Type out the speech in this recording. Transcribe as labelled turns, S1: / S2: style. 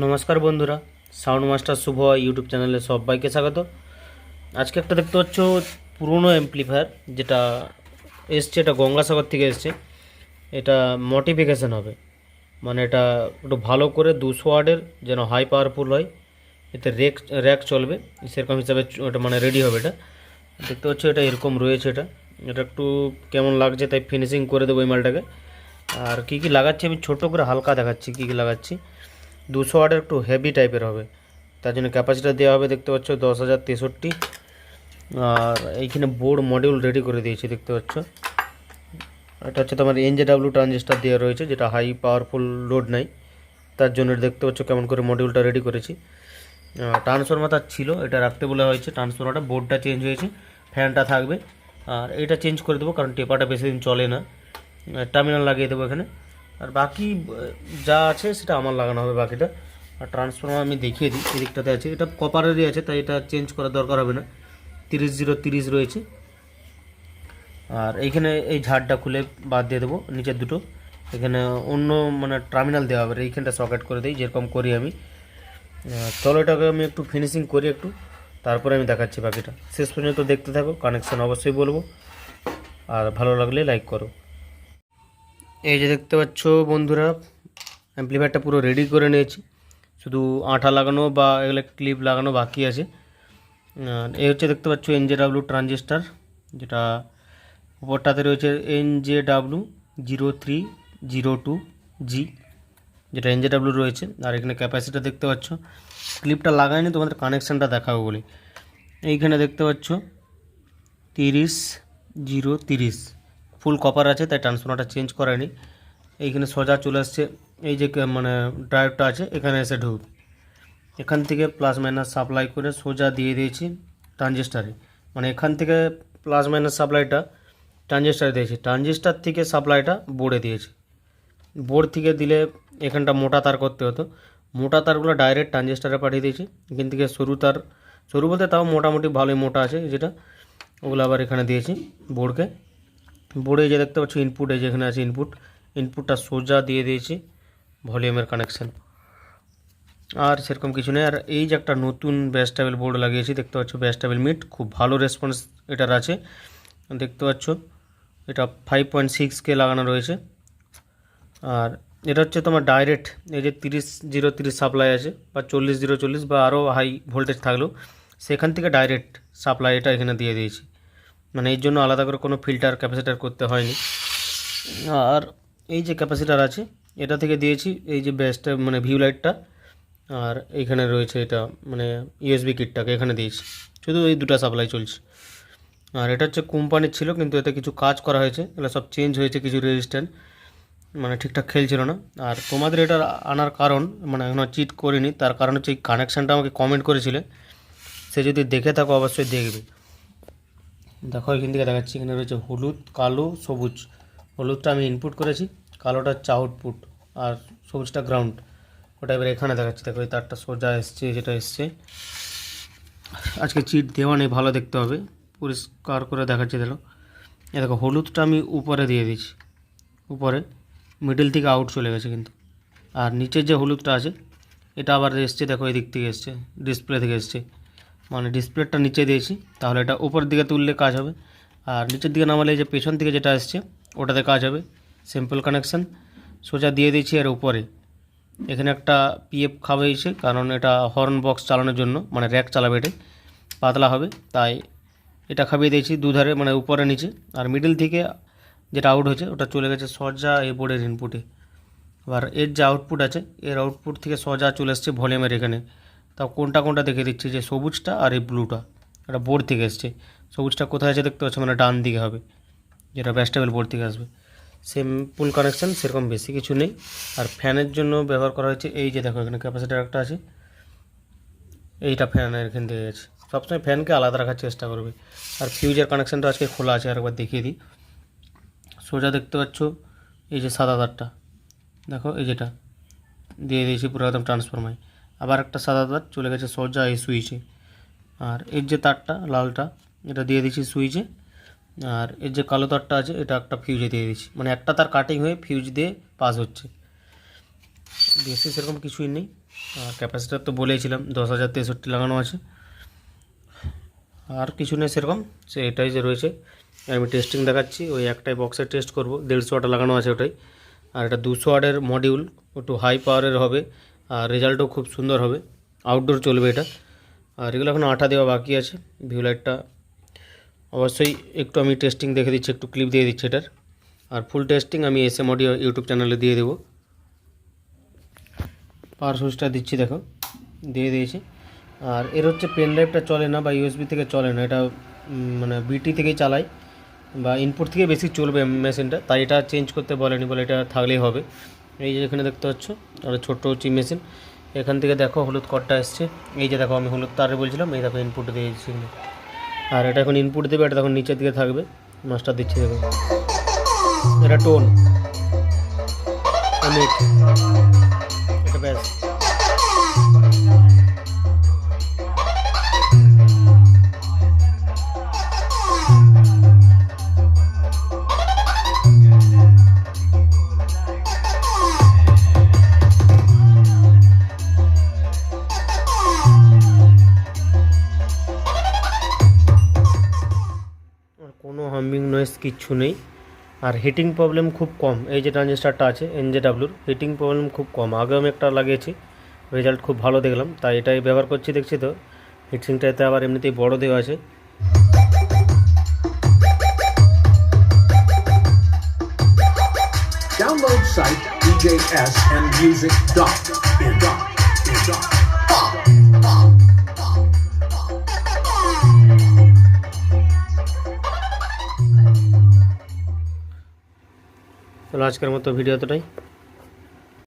S1: নমস্কার বন্ধুরা, sound master শুভ YouTube চ্যানেলে সবাইকে স্বাগত। আজকে একটা দেখতে পাচ্ছ পুরনো অ্যাম্প্লিফায়ার, যেটা এসছে, এটা গঙ্গাসাগর থেকে এসছে। এটা মডিফিকেশন হবে, মানে এটা একটু ভালো করে 200 ওয়াটের যেন হাই পাওয়ারফুল হয়, এতে র্যাক চলবে সেরকম হিসাবে ওটা মানে রেডি হবে। এটা দেখতে পাচ্ছ, এটা এরকম রয়েছে। এটা এটা একটু কেমন লাগছে তাই ফিনিশিং করে দেবো এই মালটাকে। আর কী কী লাগাচ্ছি আমি ছোটো করে হালকা দেখাচ্ছি কী কী লাগাচ্ছি। 200 ওয়াটের একটু হেভি টাইপের হবে, তার জন্য ক্যাপাসিটার দেওয়া হবে দেখতে পাচ্ছ 10,063। আর এইখানে বোর্ড মডিউল রেডি করে দিয়েছি দেখতে পাচ্ছ। এটা হচ্ছে তোমার NJW ট্রানজিস্টার দেওয়া রয়েছে, যেটা হাই পাওয়ারফুল লোড নাই, তার জন্য দেখতে পাচ্ছ কেমন করে মডিউলটা রেডি করেছি। ট্রান্সফরমার তার ছিল, এটা রাখতে বলা হয়েছে। ট্রান্সফরমারটা বোর্ডটা চেঞ্জ হয়েছে, ফ্যানটা থাকবে। আর এটা চেঞ্জ করে দেবো, কারণ টেপাটা বেশি দিন চলে না। টার্মিনাল লাগিয়ে দেবো এখানে। আর বাকি যা আছে সেটা আমার লাগানো হবে বাকিটা। আর ট্রান্সফরমার আমি দেখিয়ে দিই, এদিকটাতে আছে, এটা কপারেরই আছে, তাই এটা চেঞ্জ করার দরকার হবে না। 30-0-30 রয়েছে। আর এইখানে এই ঝাড়টা খুলে বাদ দিয়ে দেবো, নিচের দুটো এখানে অন্য মানে টার্মিনাল দেওয়া হবে। এইখানটা সকেট করে দিই, যেরকম করি আমি। চলো এটাকে আমি একটু ফিনিশিং করি একটু, তারপরে আমি দেখাচ্ছি বাকিটা। শেষ পর্যন্ত দেখতে থাকো, কানেকশান অবশ্যই বলবো, আর ভালো লাগলে লাইক করো। এই যে দেখতে পাচ্ছ বন্ধুরা, অ্যাম্প্লিফায়ারটা পুরো রেডি করে নিয়েছি, শুধু আঠা লাগানো বা এগুলো ক্লিপ লাগানো বাকি আছে। এই হচ্ছে দেখতে পাচ্ছ NJW ট্রানজিস্টার, যেটা উপরটাতে রয়েছে NJW0302G, যেটা NJW রয়েছে। আর এখানে ক্যাপাসিটার দেখতে পাচ্ছ, ক্লিপটা লাগাইনি, তোমাদের কানেকশানটা দেখাবো বলে। এইখানে দেখতে পাচ্ছ 30-0-30 ফুল কপার আছে, তাই ট্রান্সফরমারটা চেঞ্জ করেনি। এইখানে সোজা চলে আসছে, এই যে মানে ড্রাইভটা আছে এখানে এসে ঢুক, এখান থেকে প্লাস মাইনাস সাপ্লাই করে সোজা দিয়ে দিয়েছি ট্রানজিস্টারে। মানে এখান থেকে প্লাস মাইনাস সাপ্লাইটা ট্রানজিস্টারে দিয়েছি, ট্রানজিস্টার থেকে সাপ্লাইটা বোর্ডে দিয়েছি। বোর্ড থেকে দিলে এখানটা মোটা তার করতে হতো, মোটা তারগুলো ডাইরেক্ট ট্রানজিস্টারে পাঠিয়ে দিয়েছি। এখান থেকে সরু তার, সরু বলতে তাও মোটামুটি ভালোই মোটা আছে যেটা, ওগুলো আবার এখানে দিয়েছি বোর্ডকে। বোর্ডে যে দেখতে পাচ্ছ ইনপুট, এই যেখানে আছে ইনপুটটা সোজা দিয়ে দিয়েছি ভলিউমের কানেকশান। আর সেরকম কিছু নেই। আর এই যে একটা নতুন ব্যাস টেবিল বোর্ড লাগিয়েছি দেখতে পাচ্ছ, ব্যাস টেবিল মিট, খুব ভালো রেসপন্স এটার আছে দেখতে পাচ্ছ। এটা 5.6K লাগানো রয়েছে। আর এটা হচ্ছে তোমার ডাইরেক্ট, এই যে 30-0-30 সাপ্লাই আছে, বা 40-0-40 বা আরও হাই ভোল্টেজ থাকলেও সেখান থেকে ডাইরেক্ট সাপ্লাই এটা এখানে দিয়ে দিয়েছি। মানে এর জন্য আলাদা করে কোনো ফিল্টার ক্যাপাসিটার করতে হয়নি। আর এই যে ক্যাপাসিটার আছে এটা থেকে দিয়েছি এই যে ব্যাসটা মানে ভিউ লাইটটা, আর এইখানে রয়েছে এটা মানে USB কিটটাকে এখানে দিয়েছি। শুধু এই দুটো সাপ্লাই চলছে। আর এটা হচ্ছে কোম্পানির ছিল, কিন্তু এতে কিছু কাজ করা হয়েছে, এগুলো সব চেঞ্জ হয়েছে, কিছু রেজিস্ট্যান্ট মানে ঠিকঠাক খেলছিল না। আর তোমাদের এটা আনার কারণ, মানে এখনও চিট করিনি, তার কারণ হচ্ছে এই কানেকশানটা আমাকে কমেন্ট করেছিলে, সে যদি দেখে থাকো অবশ্যই দেখবে। দেখো এখান থেকে দেখাচ্ছি, এখানে রয়েছে হলুদ, কালো, সবুজ। হলুদটা আমি ইনপুট করেছি, কালোটা হচ্ছে আউটপুট, আর সবুজটা গ্রাউন্ড। ওটা এবার এখানে দেখাচ্ছি, দেখো এই তারটা সোজা এসছে, যেটা এসছে। আজকে চিট দেওয়া নেই, ভালো দেখতে হবে, পরিষ্কার করে দেখাচ্ছি। দেখো এ দেখো হলুদটা আমি উপরে দিয়ে দিয়েছি, উপরে মিডল থেকে আউট চলে গেছে কিন্তু। আর নিচের যে হলুদটা আছে এটা আবার এসছে, দেখো এই দিক থেকে এসছে, ডিসপ্লে থেকে এসছে, মানে ডিসপ্লেটা নিচে দিয়েছি, তাহলে এটা উপরের দিকে তুললে কাজ হবে। আর নিচের দিকে নামালে এই যে পেছন থেকে যেটা আসছে ওটাতে কাজ হবে। সিম্পল কানেকশান সোজা দিয়ে দিয়েছি। আর উপরে এখানে একটা PF খাওয়াইছে, কারণ এটা হর্ন বক্স চালানোর জন্য, মানে র্যাক চালাবে, এটাই পাতলা হবে, তাই এটা খাইয়ে দিয়েছি দুধারে, মানে উপরে নিচে। আর মিডল থেকে যেটা আউট হয়েছে ওটা চলে গেছে সোজা এই বোর্ডের ইনপুটে। আবার এর যে আউটপুট আছে, এর আউটপুট থেকে সোজা চলে আসছে ভলিউমের এখানে। তাও কোনটা কোনটা দেখে দিচ্ছি, যে সবুজটা আর এই ব্লুটা, এটা বোর্ড থেকে এসছে। সবুজটা কোথায় আছে দেখতে পাচ্ছ, মানে ডান দিকে হবে, যেটা ব্যাস টেবিল বোর্ড থেকে আসবে। সিম্পল কানেকশান, সেরকম বেশি কিছু নেই। আর ফ্যানের জন্য ব্যবহার করা হয়েছে, এই যে দেখো এখানে ক্যাপাসিটার একটা আছে, এইটা ফ্যানের এখান থেকে গেছে। সবসময় ফ্যানকে আলাদা রাখার চেষ্টা করবে। আর ফিউজের কানেকশানটা আজকে খোলা আছে, আরেকবার দেখিয়ে দিই। সোজা দেখতে পাচ্ছ এই যে সাদা তারটা, দেখো এই যেটা দিয়ে দিয়েছি পুরো একদম ট্রান্সফরমায়। আবার একটা সাদা তার চলে গেছে সোজা এই সুইচে। আর এর যে তারটা লালটা, এটা দিয়ে দিচ্ছি সুইচে। আর এর যে কালো তারটা আছে এটা একটা ফিউজে দিয়ে দিচ্ছি, মানে একটা তার কাটিং হয়ে ফিউজ দিয়ে পাস হচ্ছে। বেশি সেরকম কিছুই নেই। আর ক্যাপাসিটার তো বলেইছিলাম 10,063 লাগানো আছে, আর কিছু নেই সেরকম, সে এটাই যে রয়েছে। আমি টেস্টিং দেখাচ্ছি, ওই একটাই বক্সে টেস্ট করব, 150 ওয়াট লাগানো আছে ওটাই। আর এটা 200 ওয়াটের মডিউল, একটু হাই পাওয়ারের হবে, আর রেজাল্টও খুব সুন্দর হবে, আউটডোর চলবে এটা। আর এগুলো এখন আঠা দেওয়া বাকি আছে। ভিউ লাইটটা অবশ্যই একটু আমি টেস্টিং দেখে দিচ্ছি, একটু ক্লিপ দিয়ে দিচ্ছি এটার। আর ফুল টেস্টিং আমি SM অডিও ইউটিউব চ্যানেলে দিয়ে দেবো। পাওয়ার সুইচটা দিচ্ছি, দেখো দিয়ে দিয়েছি। আর এর হচ্ছে পেন ড্রাইভটা চলে না বা USB থেকে চলে না, এটা মানে BT থেকেই চালাই বা ইনপুট থেকে বেশি চলবে মেশিনটা, তাই এটা চেঞ্জ করতে বলেনি, বলে এটা থাকলেই হবে। এই যে এখানে দেখতে পাচ্ছ আর ছোট্ট হচ্ছে মেশিন, এখান থেকে দেখো হলুদ কর্ডটা এসছে। এই যে দেখো আমি হলুদ তারে বলছিলাম, এই দেখো ইনপুট দিয়ে দিচ্ছি। আর এটা এখন ইনপুট দেবে, এটা তখন নিচের দিকে থাকবে, মাস্টার দিচ্ছি দেখো। এটা টোন এটা ব্যাস। কোনো হামিং নয়েজ কিচ্ছু নেই। আর হিটিং প্রবলেম খুব কম, এই যে ট্রানজিস্টারটা আছে NJWর, হিটিং প্রবলেম খুব কম। আগেও আমি একটা লাগিয়েছি, রেজাল্ট খুব ভালো দেখলাম, তাই এটাই ব্যবহার করছি। দেখছি তো হিটসিংটাতে আবার এমনিতেই বড় দেওয়া আছে।
S2: Download site djsandmusic.in.
S1: চলো আজকের মতো ভিডিও এতটাই।